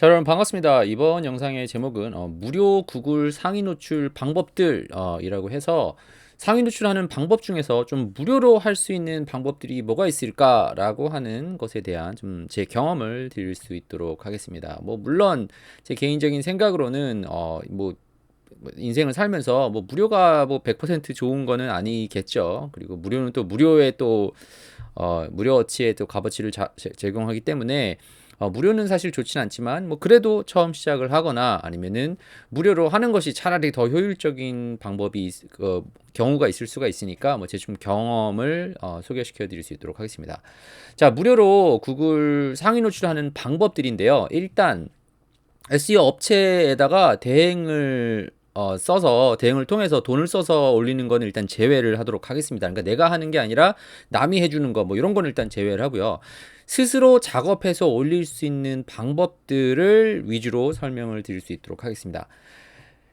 자, 여러분 반갑습니다. 이번 영상의 제목은 무료 구글 상위 노출 방법들 이라고 해서 상위 노출하는 방법 중에서 좀 무료로 할 수 있는 방법들이 뭐가 있을까라고 하는 것에 대한 좀 제 경험을 드릴 수 있도록 하겠습니다. 뭐 물론 제 개인적인 생각으로는 뭐 인생을 살면서 뭐 무료가 뭐 100% 좋은 거는 아니겠죠. 그리고 무료는 또 무료의 또 무료어치의 또 값어치를 제공하기 때문에 무료는 사실 좋진 않지만 뭐 그래도 처음 시작을 하거나 아니면은 무료로 하는 것이 차라리 더 효율적인 방법이 경우가 있을 수가 있으니까 뭐 제 좀 경험을 소개시켜 드릴 수 있도록 하겠습니다. 자, 무료로 구글 상위 노출하는 방법들인데요. 일단 SEO 업체에다가 대행을 통해서 돈을 써서 올리는 거는 일단 제외를 하도록 하겠습니다. 그러니까 내가 하는 게 아니라 남이 해주는 거 뭐 이런 거는 일단 제외를 하고요. 스스로 작업해서 올릴 수 있는 방법들을 위주로 설명을 드릴 수 있도록 하겠습니다.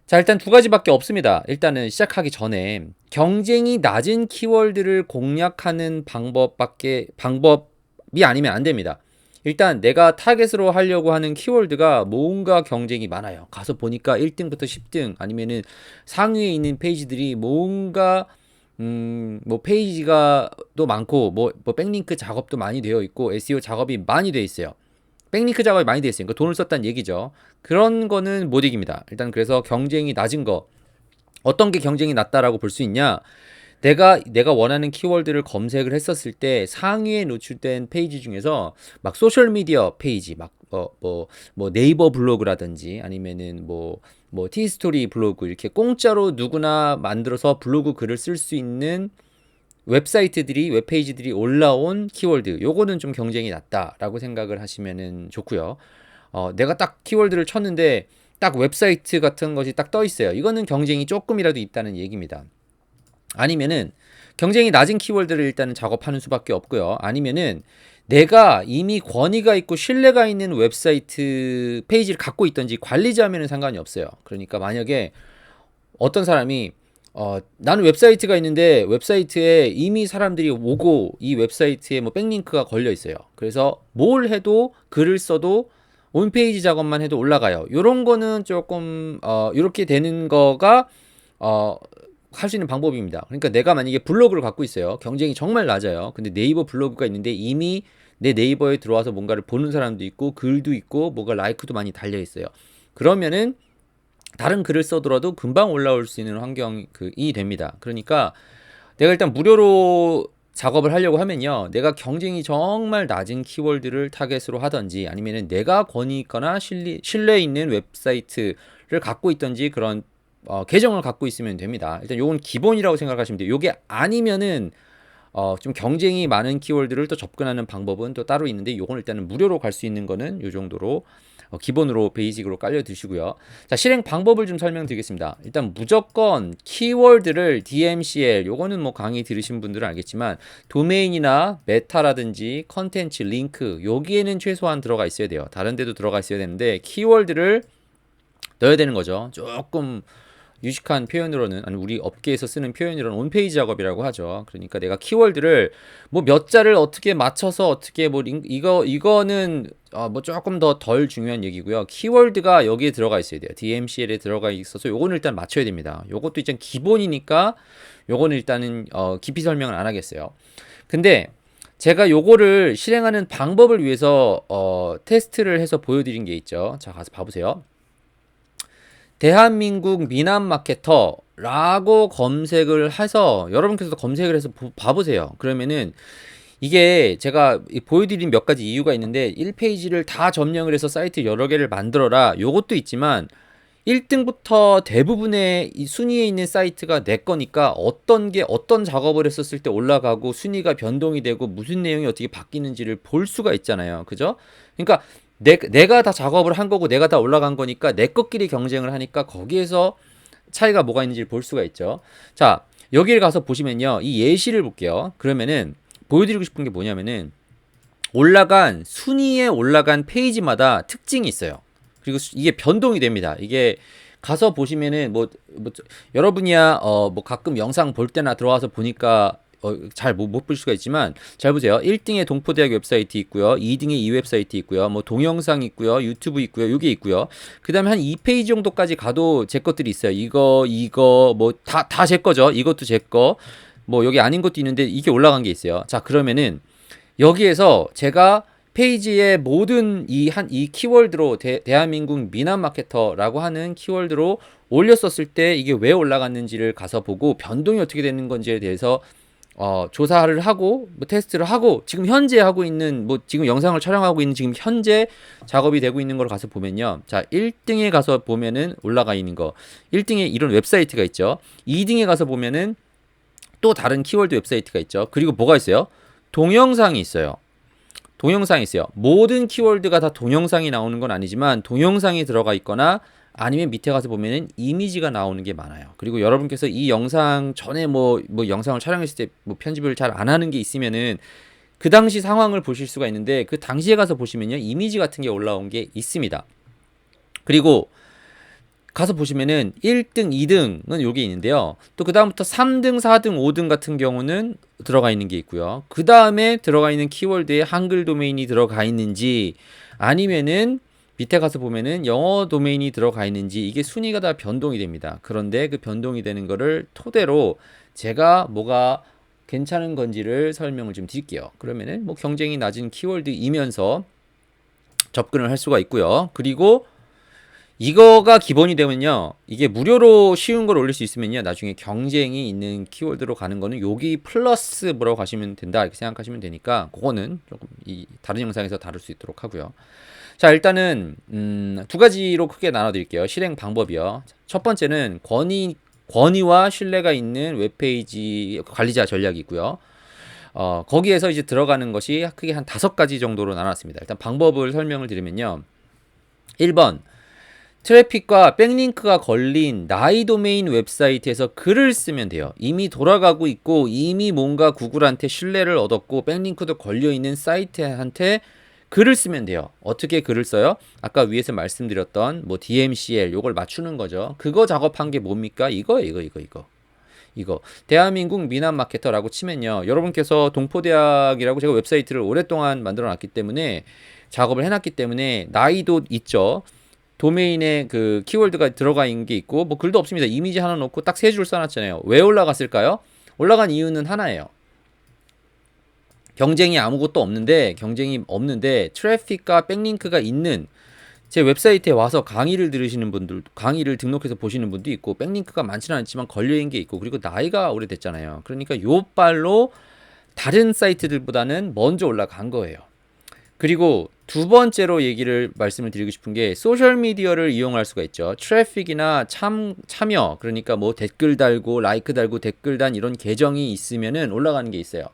자, 일단 두 가지밖에 없습니다. 일단은 시작하기 전에 경쟁이 낮은 키워드를 공략하는 방법이 아니면 안 됩니다. 일단 내가 타겟으로 하려고 하는 키워드가 뭔가 경쟁이 많아요. 가서 보니까 1등부터 10등 아니면은 상위에 있는 페이지들이 뭔가 뭐 페이지가 또 많고 뭐 백링크 작업도 많이 되어 있고 SEO 작업이 많이 되어 있어요. 백링크 작업이 많이 되어 있으니까 돈을 썼다는 얘기죠. 그런 거는 못 이깁니다. 일단 그래서 경쟁이 낮은 거, 어떤 게 경쟁이 낮다라고 볼 수 있냐? 내가 원하는 키워드를 검색을 했었을 때 상위에 노출된 페이지 중에서 막 소셜 미디어 페이지 뭐 네이버 블로그라든지 아니면은 뭐 티스토리 블로그 이렇게 공짜로 누구나 만들어서 블로그 글을 쓸 수 있는 웹페이지들이 올라온 키워드, 요거는 좀 경쟁이 낮다라고 생각을 하시면은 좋고요. 내가 딱 키워드를 쳤는데 딱 웹사이트 같은 것이 딱 떠 있어요. 이거는 경쟁이 조금이라도 있다는 얘기입니다. 아니면은 경쟁이 낮은 키워드를 일단은 작업하는 수밖에 없고요. 아니면은 내가 이미 권위가 있고 신뢰가 있는 웹사이트 페이지를 갖고 있든지 관리자면은 상관이 없어요. 그러니까 만약에 어떤 사람이 나는 웹사이트가 있는데 웹사이트에 이미 사람들이 오고 이 웹사이트에 뭐 백링크가 걸려 있어요. 그래서 뭘 해도 글을 써도 홈페이지 작업만 해도 올라가요. 요런 거는 조금 이렇게 되는 거가 할 수 있는 방법입니다. 그러니까 내가 만약에 블로그를 갖고 있어요. 경쟁이 정말 낮아요. 근데 네이버 블로그가 있는데 이미 내 네이버에 들어와서 뭔가를 보는 사람도 있고 글도 있고 뭐가 라이크도 많이 달려 있어요. 그러면은 다른 글을 써더라도 금방 올라올 수 있는 환경이 됩니다. 그러니까 내가 일단 무료로 작업을 하려고 하면요. 내가 경쟁이 정말 낮은 키워드를 타겟으로 하든지 아니면은 내가 권위 있거나 신뢰 있는 웹사이트를 갖고 있든지 그런 계정을 갖고 있으면 됩니다. 일단 요건 기본이라고 생각하시면 돼요. 요게 아니면은 좀 경쟁이 많은 키워드를 또 접근하는 방법은 또 따로 있는데 요건 일단은 무료로 갈 수 있는 거는 요 정도로 기본으로 베이직으로 깔려 두시고요. 자, 실행 방법을 좀 설명드리겠습니다. 일단 무조건 키워드를 DMCL, 요거는 뭐 강의 들으신 분들은 알겠지만 도메인이나 메타라든지 컨텐츠, 링크 여기에는 최소한 들어가 있어야 돼요. 다른 데도 들어가 있어야 되는데 키워드를 넣어야 되는 거죠. 조금 유식한 표현으로는 아니 우리 업계에서 쓰는 표현으로는 온페이지 작업이라고 하죠. 그러니까 내가 키워드를 뭐 몇 자를 어떻게 맞춰서 어떻게 뭐 이거는 뭐 조금 더 덜 중요한 얘기고요. 키워드가 여기에 들어가 있어야 돼요. DMCL에 들어가 있어서 요거는 일단 맞춰야 됩니다. 요것도 일단 기본이니까 요거는 일단은 깊이 설명을 안 하겠어요. 근데 제가 요거를 실행하는 방법을 위해서 테스트를 해서 보여드린 게 있죠. 자, 가서 봐보세요. 대한민국 미남 마케터라고 검색을 해서 여러분께서도 검색을 해서 봐보세요. 그러면은 이게 제가 보여드린 몇 가지 이유가 있는데 1페이지를 다 점령을 해서 사이트 여러 개를 만들어라 요것도 있지만 1등부터 대부분의 이 순위에 있는 사이트가 내 거니까 어떤 작업을 했었을 때 올라가고 순위가 변동이 되고 무슨 내용이 어떻게 바뀌는지를 볼 수가 있잖아요. 그죠? 그러니까 내가 다 작업을 한 거고 내가 다 올라간 거니까 내 것끼리 경쟁을 하니까 거기에서 차이가 뭐가 있는지를 볼 수가 있죠. 자, 여기를 가서 보시면요. 이 예시를 볼게요. 그러면은 보여드리고 싶은 게 뭐냐면은 순위에 올라간 페이지마다 특징이 있어요. 그리고 이게 변동이 됩니다. 이게 가서 보시면은 여러분이야 뭐 가끔 영상 볼 때나 들어와서 보니까 잘 못 볼 수가 있지만 잘 보세요. 1등에 동포대학 웹사이트 있고요. 2등에 이 웹사이트 있고요. 뭐 동영상 있고요. 유튜브 있고요. 요게 있고요. 그다음에 한 2페이지 정도까지 가도 제 것들이 있어요. 이거 뭐 다 제 거죠. 이것도 제 거. 뭐 여기 아닌 것도 있는데 이게 올라간 게 있어요. 자, 그러면은 여기에서 제가 페이지의 모든 이 키워드로 대한민국 미남 마케터라고 하는 키워드로 올렸었을 때 이게 왜 올라갔는지를 가서 보고 변동이 어떻게 되는 건지에 대해서 조사를 하고 뭐 테스트를 하고 지금 현재 하고 있는 뭐 지금 영상을 촬영하고 있는 지금 현재 작업이 되고 있는 걸 가서 보면요. 자, 1등에 가서 보면은 올라가 있는 거. 1등에 이런 웹사이트가 있죠. 2등에 가서 보면은 또 다른 키워드 웹사이트가 있죠. 그리고 뭐가 있어요? 동영상이 있어요. 동영상이 있어요. 모든 키워드가 다 동영상이 나오는 건 아니지만 동영상이 들어가 있거나 아니면 밑에 가서 보면은 이미지가 나오는 게 많아요. 그리고 여러분께서 이 영상 전에 뭐 영상을 촬영했을 때 뭐 편집을 잘 안 하는 게 있으면은 그 당시 상황을 보실 수가 있는데 그 당시에 가서 보시면요. 이미지 같은 게 올라온 게 있습니다. 그리고 가서 보시면은 1등, 2등은 여기 있는데요. 또 그 다음부터 3등, 4등, 5등 같은 경우는 들어가 있는 게 있고요. 그 다음에 들어가 있는 키워드에 한글 도메인이 들어가 있는지 아니면은 밑에 가서 보면은 영어 도메인이 들어가 있는지 이게 순위가 다 변동이 됩니다. 그런데 그 변동이 되는 거를 토대로 제가 뭐가 괜찮은 건지를 설명을 좀 드릴게요. 그러면은 뭐 경쟁이 낮은 키워드이면서 접근을 할 수가 있고요. 그리고 이거가 기본이 되면요. 이게 무료로 쉬운 걸 올릴 수 있으면요. 나중에 경쟁이 있는 키워드로 가는 거는 여기 플러스 뭐라고 가시면 된다. 이렇게 생각하시면 되니까 그거는 조금 이 다른 영상에서 다룰 수 있도록 하고요. 자, 일단은 두 가지로 크게 나눠 드릴게요. 실행 방법이요. 첫 번째는 권위와 신뢰가 있는 웹페이지 관리자 전략이 있고요. 거기에서 이제 들어가는 것이 크게 한 5가지 정도로 나눴습니다. 일단 방법을 설명을 드리면요. 1번 트래픽과 백링크가 걸린 나이 도메인 웹사이트에서 글을 쓰면 돼요. 이미 돌아가고 있고 이미 뭔가 구글한테 신뢰를 얻었고 백링크도 걸려있는 사이트한테 글을 쓰면 돼요. 어떻게 글을 써요? 아까 위에서 말씀드렸던 뭐 DMCL 요걸 맞추는 거죠. 그거 작업한 게 뭡니까? 이거 대한민국 미남 마케터라고 치면요. 여러분께서 동포대학이라고 제가 웹사이트를 오랫동안 만들어 놨기 때문에 작업을 해놨기 때문에 나이도 있죠. 도메인에 그 키워드가 들어가 있는 게 있고 뭐 글도 없습니다. 이미지 하나 넣고 딱 3줄 써놨잖아요. 왜 올라갔을까요? 올라간 이유는 하나예요. 경쟁이 없는데 트래픽과 백링크가 있는 제 웹사이트에 와서 강의를 들으시는 분들, 강의를 등록해서 보시는 분도 있고 백링크가 많지는 않지만 걸려있는 게 있고 그리고 나이가 오래됐잖아요. 그러니까 요 빨로 다른 사이트들보다는 먼저 올라간 거예요. 그리고 두 번째로 말씀을 드리고 싶은 게 소셜미디어를 이용할 수가 있죠. 트래픽이나 참여, 그러니까 뭐 댓글 달고 라이크 달고 댓글 단 이런 계정이 있으면은 올라가는 게 있어요.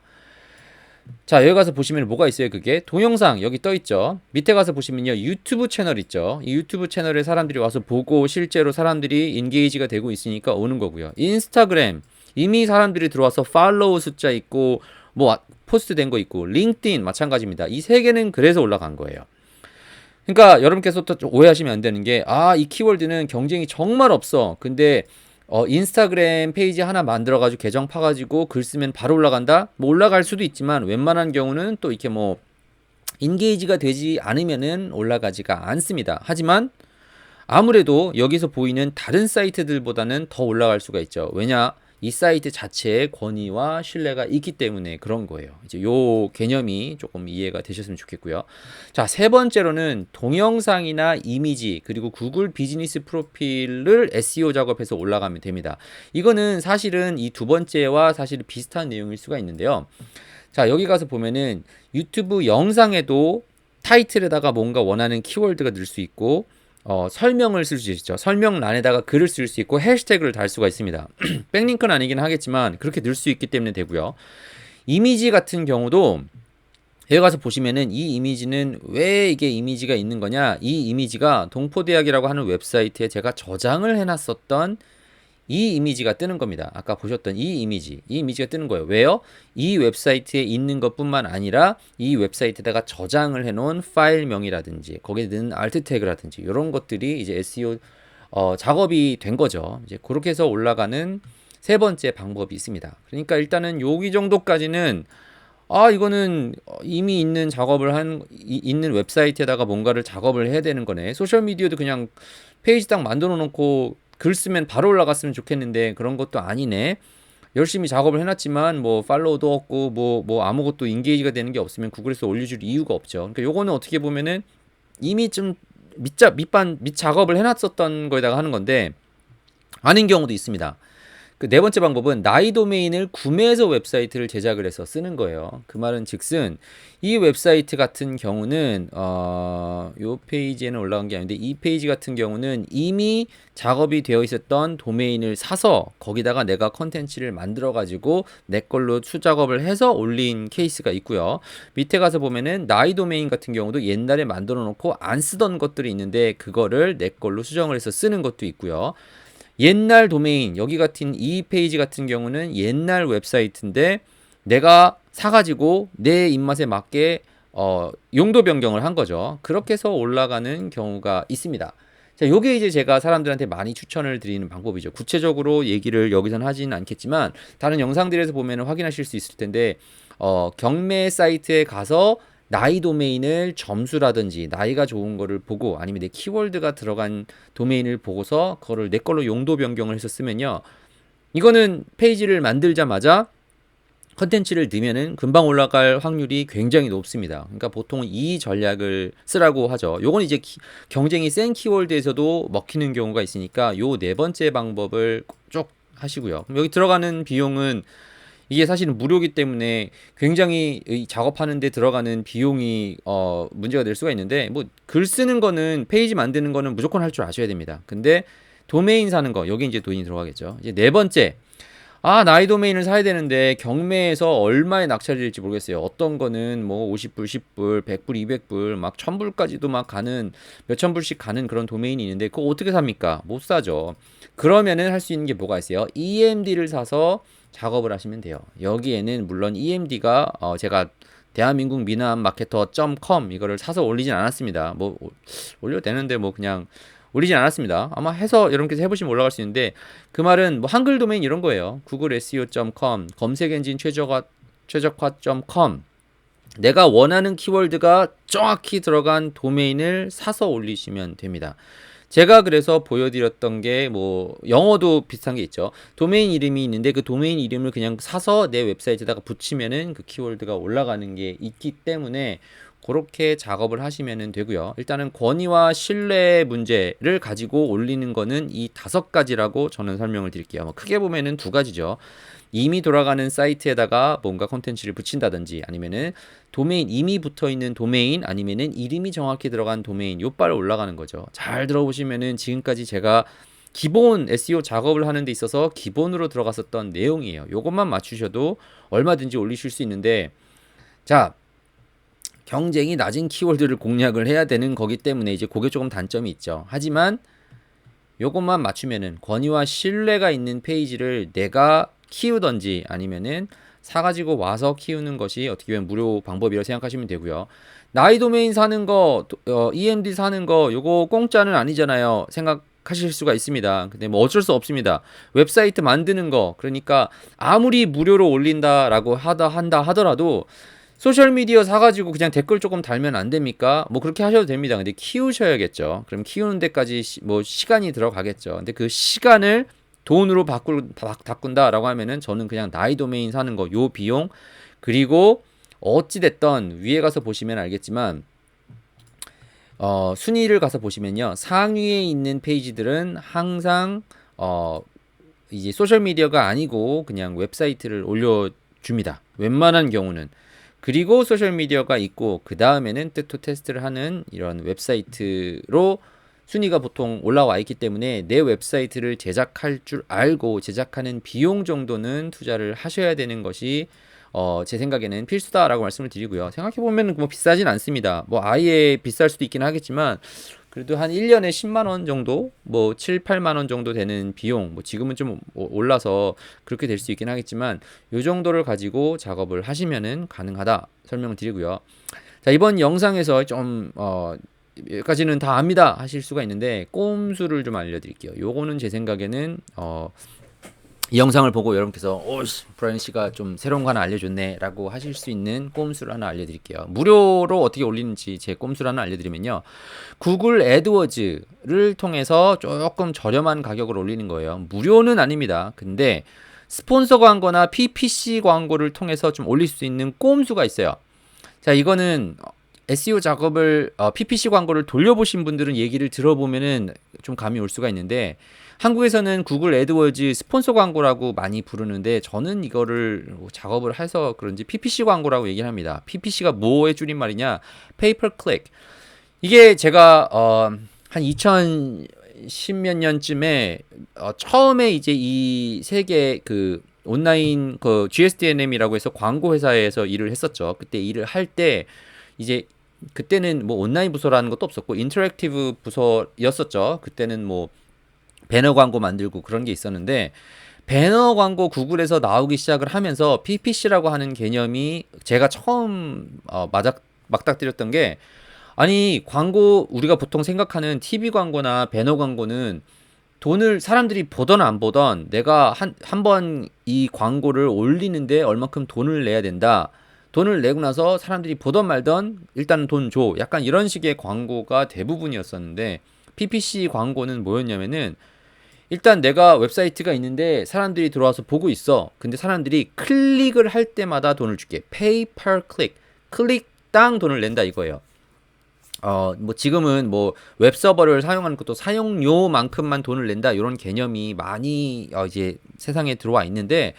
자, 여기 가서 보시면 뭐가 있어요? 그게 동영상 여기 떠 있죠. 밑에 가서 보시면요. 유튜브 채널 있죠. 이 유튜브 채널에 사람들이 와서 보고 실제로 사람들이 인게이지가 되고 있으니까 오는 거고요. 인스타그램 이미 사람들이 들어와서 팔로우 숫자 있고 뭐 포스트 된 거 있고 링크드인 마찬가지입니다. 이 세 개는 그래서 올라간 거예요. 그러니까 여러분께서 또 오해하시면 안 되는 게 이 키워드는 경쟁이 정말 없어. 근데 인스타그램 페이지 하나 만들어가지고 계정 파가지고 글 쓰면 바로 올라간다? 뭐 올라갈 수도 있지만 웬만한 경우는 또 이렇게 뭐 인게이지가 되지 않으면은 올라가지가 않습니다. 하지만 아무래도 여기서 보이는 다른 사이트들보다는 더 올라갈 수가 있죠. 왜냐? 이 사이트 자체의 권위와 신뢰가 있기 때문에 그런 거예요. 이제 요 개념이 조금 이해가 되셨으면 좋겠고요. 자, 세 번째로는 동영상이나 이미지 그리고 구글 비즈니스 프로필을 SEO 작업해서 올라가면 됩니다. 이거는 사실은 이 두 번째와 사실 비슷한 내용일 수가 있는데요. 자, 여기 가서 보면은 유튜브 영상에도 타이틀에다가 뭔가 원하는 키워드가 넣을 수 있고 설명을 쓸 수 있죠. 설명란에다가 글을 쓸 수 있고 해시태그를 달 수가 있습니다. 백링크는 아니긴 하겠지만 그렇게 넣을 수 있기 때문에 되고요. 이미지 같은 경우도 여기 가서 보시면은 이 이미지는 왜 이게 이미지가 있는 거냐? 이 이미지가 동포대학이라고 하는 웹사이트에 제가 저장을 해놨었던 이 이미지가 뜨는 겁니다. 아까 보셨던 이 이미지가 뜨는 거예요. 왜요? 이 웹사이트에 있는 것뿐만 아니라 이 웹사이트에다가 저장을 해놓은 파일명이라든지 거기에 넣은 알트 태그라든지 이런 것들이 이제 SEO 작업이 된 거죠. 이제 그렇게 해서 올라가는 세 번째 방법이 있습니다. 그러니까 일단은 여기 정도까지는 이거는 이미 있는 있는 웹사이트에다가 뭔가를 작업을 해야 되는 거네. 소셜미디어도 그냥 페이지 딱 만들어 놓고 글 쓰면 바로 올라갔으면 좋겠는데 그런 것도 아니네. 열심히 작업을 해놨지만 뭐 팔로우도 없고 뭐 아무것도 인게이지가 되는 게 없으면 구글에서 올려줄 이유가 없죠. 그러니까 요거는 어떻게 보면은 이미 좀 밑 작업을 해놨었던 거에다가 하는 건데 아닌 경우도 있습니다. 그 네 번째 방법은 나이 도메인을 구매해서 웹사이트를 제작을 해서 쓰는 거예요. 그 말은 즉슨 이 웹사이트 같은 경우는 요 페이지에는 올라간 게 아닌데 이 페이지 같은 경우는 이미 작업이 되어 있었던 도메인을 사서 거기다가 내가 컨텐츠를 만들어 가지고 내 걸로 수작업을 해서 올린 케이스가 있고요. 밑에 가서 보면은 나이 도메인 같은 경우도 옛날에 만들어 놓고 안 쓰던 것들이 있는데 그거를 내 걸로 수정을 해서 쓰는 것도 있고요. 옛날 도메인 여기 같은 이 페이지 같은 경우는 옛날 웹사이트인데 내가 사가지고 내 입맛에 맞게 용도 변경을 한 거죠. 그렇게 해서 올라가는 경우가 있습니다. 자, 요게 이제 제가 사람들한테 많이 추천을 드리는 방법이죠. 구체적으로 얘기를 여기선 하지는 않겠지만 다른 영상들에서 보면 확인하실 수 있을 텐데 경매 사이트에 가서 나이 도메인을 점수라든지 나이가 좋은 거를 보고 아니면 내 키워드가 들어간 도메인을 보고서 그거를 내 걸로 용도 변경을 해서 쓰면요. 이거는 페이지를 만들자마자 컨텐츠를 넣으면은 금방 올라갈 확률이 굉장히 높습니다. 그러니까 보통 이 전략을 쓰라고 하죠. 요건 이제 경쟁이 센 키워드에서도 먹히는 경우가 있으니까 요 네 번째 방법을 쭉 하시고요. 그럼 여기 들어가는 비용은 이게 사실은 무료이기 때문에 굉장히 작업하는 데 들어가는 비용이 문제가 될 수가 있는데 뭐 글 쓰는 거는 페이지 만드는 거는 무조건 할 줄 아셔야 됩니다. 근데 도메인 사는 거 여기 이제 돈이 들어가겠죠. 이제 네 번째 나이 도메인을 사야 되는데 경매에서 얼마에 낙찰이 될지 모르겠어요. 어떤 거는 뭐 50불, 10불, 100불, 200불, 막 1000불까지도 막 가는 몇천 불씩 가는 그런 도메인이 있는데 그거 어떻게 삽니까? 못 사죠. 그러면은 할 수 있는 게 뭐가 있어요? EMD를 사서 작업을 하시면 돼요. 여기에는 물론 EMD가 제가 대한민국 미남 마케터.com 이거를 사서 올리진 않았습니다. 뭐 올려도 되는데 뭐 그냥 올리진 않았습니다. 아마 해서 여러분께서 해보시면 올라갈 수 있는데 그 말은 뭐 한글 도메인 이런 거예요. 구글 SEO.com, 검색 엔진 최적화.com 내가 원하는 키워드가 정확히 들어간 도메인을 사서 올리시면 됩니다. 제가 그래서 보여드렸던 게 뭐 영어도 비슷한 게 있죠. 도메인 이름이 있는데 그 도메인 이름을 그냥 사서 내 웹사이트에다가 붙이면은 그 키워드가 올라가는 게 있기 때문에 그렇게 작업을 하시면 되고요. 일단은 권위와 신뢰 문제를 가지고 올리는 거는 이 5가지라고 저는 설명을 드릴게요. 뭐 크게 보면은 2가지죠. 이미 돌아가는 사이트에다가 뭔가 콘텐츠를 붙인다든지 아니면은 도메인 이미 붙어 있는 도메인 아니면은 이름이 정확히 들어간 도메인 요빨 올라가는 거죠. 잘 들어보시면은 지금까지 제가 기본 SEO 작업을 하는 데 있어서 기본으로 들어갔었던 내용이에요. 요것만 맞추셔도 얼마든지 올리실 수 있는데 자 경쟁이 낮은 키워드를 공략을 해야 되는 거기 때문에 이제 그게 조금 단점이 있죠. 하지만 요것만 맞추면은 권위와 신뢰가 있는 페이지를 내가 키우던지 아니면은 사가지고 와서 키우는 것이 어떻게 보면 무료 방법이라고 생각하시면 되고요. 나이 도메인 사는 거, EMD 사는 거, 요거 공짜는 아니잖아요. 생각하실 수가 있습니다. 근데 뭐 어쩔 수 없습니다. 웹사이트 만드는 거, 그러니까 아무리 무료로 올린다라고 한다 하더라도 소셜미디어 사가지고 그냥 댓글 조금 달면 안 됩니까? 뭐 그렇게 하셔도 됩니다. 근데 키우셔야겠죠. 그럼 키우는 데까지 뭐 시간이 들어가겠죠. 근데 그 시간을 돈으로 바꾼다라고 하면은 저는 그냥 나이 도메인 사는 거, 요 비용, 그리고 어찌됐던 위에 가서 보시면 알겠지만, 순위를 가서 보시면요. 상위에 있는 페이지들은 항상, 이제 소셜미디어가 아니고 그냥 웹사이트를 올려줍니다. 웬만한 경우는. 그리고 소셜미디어가 있고 그 다음에는 또 테스트를 하는 이런 웹사이트로 순위가 보통 올라와 있기 때문에 내 웹사이트를 제작할 줄 알고 제작하는 비용 정도는 투자를 하셔야 되는 것이 제 생각에는 필수다라고 말씀을 드리고요. 생각해보면 뭐 비싸진 않습니다. 뭐 아예 비쌀 수도 있긴 하겠지만 그래도 한 1년에 10만 원 정도, 뭐 7, 8만 원 정도 되는 비용, 뭐 지금은 좀 올라서 그렇게 될 수 있긴 하겠지만 요 정도를 가지고 작업을 하시면은 가능하다 설명을 드리고요. 자, 이번 영상에서 좀 여기까지는 다 압니다 하실 수가 있는데 꼼수를 좀 알려드릴게요. 요거는 제 생각에는 이 영상을 보고 여러분께서 오씨 브라이언 씨가 좀 새로운 거 하나 알려줬네 라고 하실 수 있는 꼼수를 하나 알려드릴게요. 무료로 어떻게 올리는지 제 꼼수를 하나 알려드리면요, 구글 애드워즈를 통해서 조금 저렴한 가격을 올리는 거예요. 무료는 아닙니다. 근데 스폰서 광고나 PPC 광고를 통해서 좀 올릴 수 있는 꼼수가 있어요. 자, 이거는 SEO 작업을 PPC 광고를 돌려보신 분들은 얘기를 들어보면은 좀 감이 올 수가 있는데, 한국에서는 구글 애드워즈 스폰서 광고라고 많이 부르는데 저는 이거를 작업을 해서 그런지 PPC 광고라고 얘기를 합니다. PPC가 뭐의 줄임말이냐? Pay per click. 이게 제가 한 2010 몇 년쯤에 처음에 이제 이 세계 그 온라인 그 GSDNM이라고 해서 광고 회사에서 일을 했었죠. 그때 일을 할 때 이제 그때는 뭐 온라인 부서라는 것도 없었고 인터랙티브 부서였었죠. 그때는 뭐 배너 광고 만들고 그런 게 있었는데, 배너 광고 구글에서 나오기 시작을 하면서 PPC라고 하는 개념이 제가 처음 막닥뜨렸던 게, 아니 광고 우리가 보통 생각하는 TV 광고나 배너 광고는 돈을 사람들이 보던 안 보던 내가 한 번 이 광고를 올리는데 얼마큼 돈을 내야 된다. 돈을 내고 나서 사람들이 보던 말던 일단 돈 줘. 약간 이런 식의 광고가 대부분이었었는데, PPC 광고는 뭐였냐면은 일단 내가 웹사이트가 있는데 사람들이 들어와서 보고 있어. 근데 사람들이 클릭을 할 때마다 돈을 줄게. Pay per click. 클릭당 돈을 낸다 이거예요. 뭐 지금은 뭐 웹서버를 사용하는 것도 사용료만큼만 돈을 낸다 이런 개념이 많이 이제 세상에 들어와 있는데,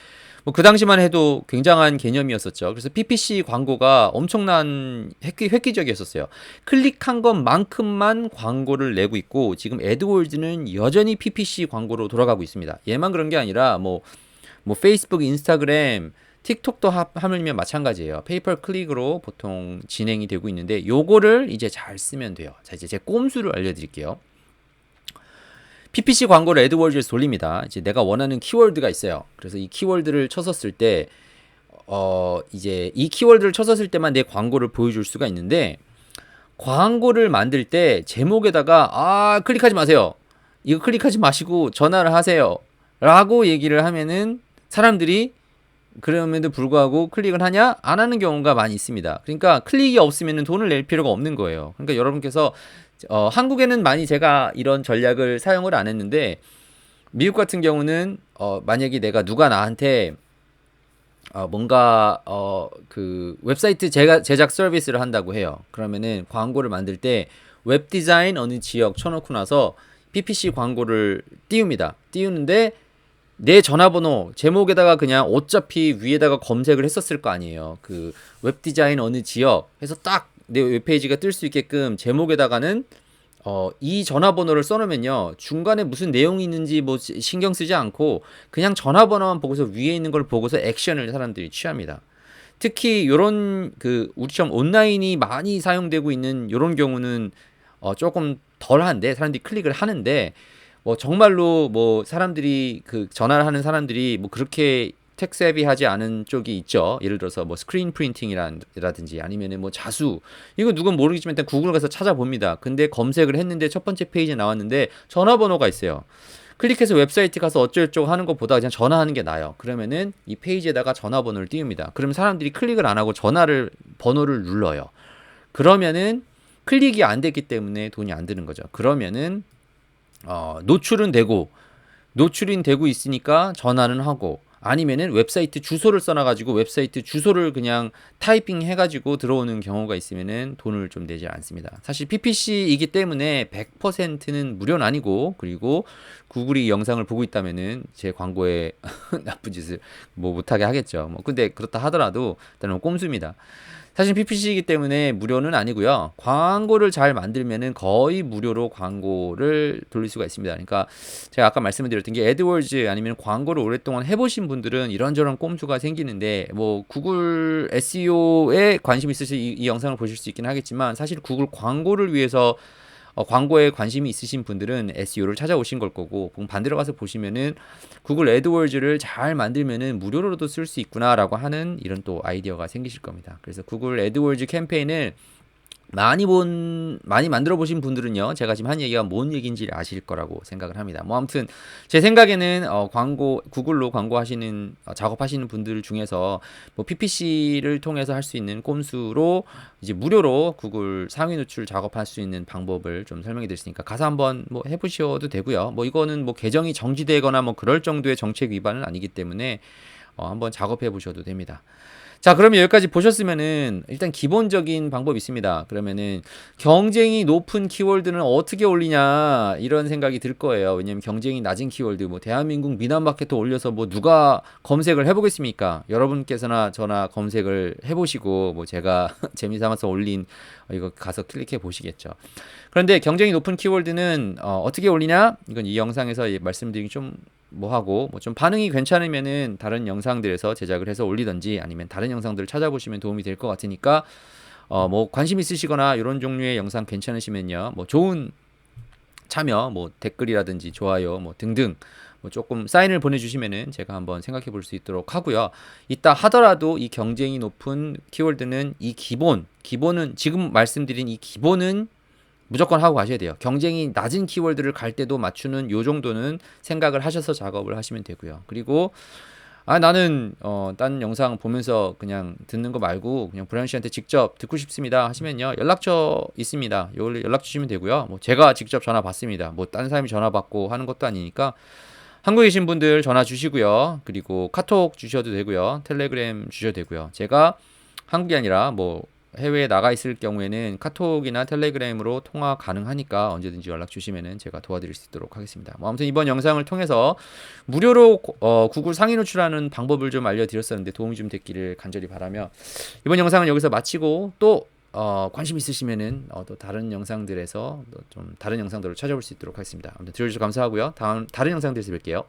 뭐 그 당시만 해도 굉장한 개념이었었죠. 그래서 PPC 광고가 엄청난 획기적이었었어요. 클릭한 것만큼만 광고를 내고 있고, 지금 애드월즈는 여전히 PPC 광고로 돌아가고 있습니다. 얘만 그런 게 아니라 뭐 페이스북, 인스타그램, 틱톡도 하물며 마찬가지예요. 페이퍼 클릭으로 보통 진행이 되고 있는데, 요거를 이제 잘 쓰면 돼요. 자, 이제 제 꼼수를 알려드릴게요. PPC 광고를 애드월즈에서 돌립니다. 이제 내가 원하는 키워드가 있어요. 그래서 이 키워드를 쳤었을 때, 이제 이 키워드를 쳤었을 때만 내 광고를 보여줄 수가 있는데, 광고를 만들 때 제목에다가 클릭하지 마세요. 이거 클릭하지 마시고 전화를 하세요. 라고 얘기를 하면은 사람들이 그럼에도 불구하고 클릭을 하냐? 안 하는 경우가 많이 있습니다. 그러니까 클릭이 없으면 돈을 낼 필요가 없는 거예요. 그러니까 여러분께서 한국에는 많이 제가 이런 전략을 사용을 안 했는데, 미국 같은 경우는 만약에 내가 누가 나한테 뭔가 그 웹사이트 제작 서비스를 한다고 해요. 그러면은 광고를 만들 때 웹 디자인 어느 지역 쳐놓고 나서 PPC 광고를 띄웁니다. 띄우는데 내 전화번호 제목에다가 그냥 어차피 위에다가 검색을 했었을 거 아니에요. 그 웹 디자인 어느 지역 해서 딱 내 웹페이지가 뜰 수 있게끔 제목에다가는 이 전화번호를 써놓으면요, 중간에 무슨 내용이 있는지 뭐 신경 쓰지 않고 그냥 전화번호만 보고서 위에 있는 걸 보고서 액션을 사람들이 취합니다. 특히 요런 그 우리처럼 온라인이 많이 사용되고 있는 요런 경우는 조금 덜한데 사람들이 클릭을 하는데, 뭐 정말로 뭐 사람들이 그 전화를 하는 사람들이 뭐 그렇게 텍세비하지 않은 쪽이 있죠. 예를 들어서 뭐 스크린 프린팅이라든지 아니면은 뭐 자수, 이거 누군 모르겠지만 일단 구글 가서 찾아봅니다. 근데 검색을 했는데 첫 번째 페이지에 나왔는데 전화번호가 있어요. 클릭해서 웹사이트 가서 어쩌고저쩌고 하는 것보다 그냥 전화하는 게 나아요. 그러면은 이 페이지에다가 전화번호를 띄웁니다. 그러면 사람들이 클릭을 안 하고 번호를 눌러요. 그러면은 클릭이 안 됐기 때문에 돈이 안 드는 거죠. 그러면은 노출은 되고 있으니까 전화는 하고, 아니면은 웹사이트 주소를 써놔가지고 웹사이트 주소를 그냥 타이핑 해가지고 들어오는 경우가 있으면은 돈을 좀 내지 않습니다. 사실 PPC이기 때문에 100%는 무료는 아니고, 그리고 구글이 영상을 보고 있다면은 제 광고에 나쁜 짓을 뭐 못하게 하겠죠. 뭐 근데 그렇다 하더라도 일단은 꼼수입니다. 사실 PPC이기 때문에 무료는 아니고요. 광고를 잘 만들면은 거의 무료로 광고를 돌릴 수가 있습니다. 그러니까 제가 아까 말씀을 드렸던 게 애드월즈 아니면 광고를 오랫동안 해보신 분들은 이런저런 꼼수가 생기는데, 뭐 구글 SEO에 관심 있으신 이 영상을 보실 수 있긴 하겠지만, 사실 구글 광고를 위해서 광고에 관심이 있으신 분들은 SEO를 찾아오신 걸 거고, 반대로 가서 보시면은 구글 애드월즈를 잘 만들면은 무료로도 쓸 수 있구나라고 하는 이런 또 아이디어가 생기실 겁니다. 그래서 구글 애드월즈 캠페인을 많이 만들어 보신 분들은요, 제가 지금 한 얘기가 뭔 얘기인지 아실 거라고 생각을 합니다. 뭐 아무튼 제 생각에는 구글로 광고하시는 작업하시는 분들 중에서 뭐 PPC를 통해서 할 수 있는 꼼수로 이제 무료로 구글 상위 노출 작업할 수 있는 방법을 좀 설명해 드렸으니까 가서 한번 뭐 해보셔도 되고요. 뭐 이거는 뭐 계정이 정지되거나 뭐 그럴 정도의 정책 위반은 아니기 때문에 한번 작업해 보셔도 됩니다. 자, 그러면 여기까지 보셨으면은 일단 기본적인 방법이 있습니다. 그러면은 경쟁이 높은 키워드는 어떻게 올리냐 이런 생각이 들 거예요. 왜냐면 경쟁이 낮은 키워드, 뭐 대한민국 미남 마케터 올려서 뭐 누가 검색을 해보겠습니까? 여러분께서나 저나 검색을 해보시고 뭐 제가 재미삼아서 올린 이거 가서 클릭해 보시겠죠. 그런데 경쟁이 높은 키워드는 어떻게 올리냐? 이건 이 영상에서 말씀드리기 좀 뭐하고 뭐 좀 반응이 괜찮으면은 다른 영상들에서 제작을 해서 올리던지 아니면 다른 영상들을 찾아보시면 도움이 될 것 같으니까 뭐 관심 있으시거나 이런 종류의 영상 괜찮으시면요 뭐 좋은 참여 뭐 댓글이라든지 좋아요 뭐 등등 뭐 조금 사인을 보내주시면은 제가 한번 생각해 볼 수 있도록 하고요. 이따 하더라도 이 경쟁이 높은 키워드는 이 기본은 지금 말씀드린 이 기본은 무조건 하고 가셔야 돼요. 경쟁이 낮은 키워드를 갈 때도 맞추는 요 정도는 생각을 하셔서 작업을 하시면 되고요. 그리고 나는 딴 영상 보면서 그냥 듣는 거 말고 그냥 브라이언 씨한테 직접 듣고 싶습니다 하시면요. 연락처 있습니다. 요 연락 주시면 되고요. 뭐 제가 직접 전화 받습니다. 뭐 딴 사람이 전화 받고 하는 것도 아니니까 한국에 계신 분들 전화 주시고요. 그리고 카톡 주셔도 되고요. 텔레그램 주셔도 되고요. 제가 한국이 아니라 뭐 해외에 나가 있을 경우에는 카톡이나 텔레그램으로 통화 가능하니까 언제든지 연락 주시면은 제가 도와드릴 수 있도록 하겠습니다. 뭐 아무튼 이번 영상을 통해서 무료로 구글 상위 노출하는 방법을 좀 알려드렸었는데 도움이 좀 됐기를 간절히 바라며 이번 영상은 여기서 마치고 또 관심 있으시면은 또 다른 영상들에서 좀 다른 영상들을 찾아볼 수 있도록 하겠습니다. 아무튼 들어주셔서 감사하고요. 다른 영상들에서 뵐게요.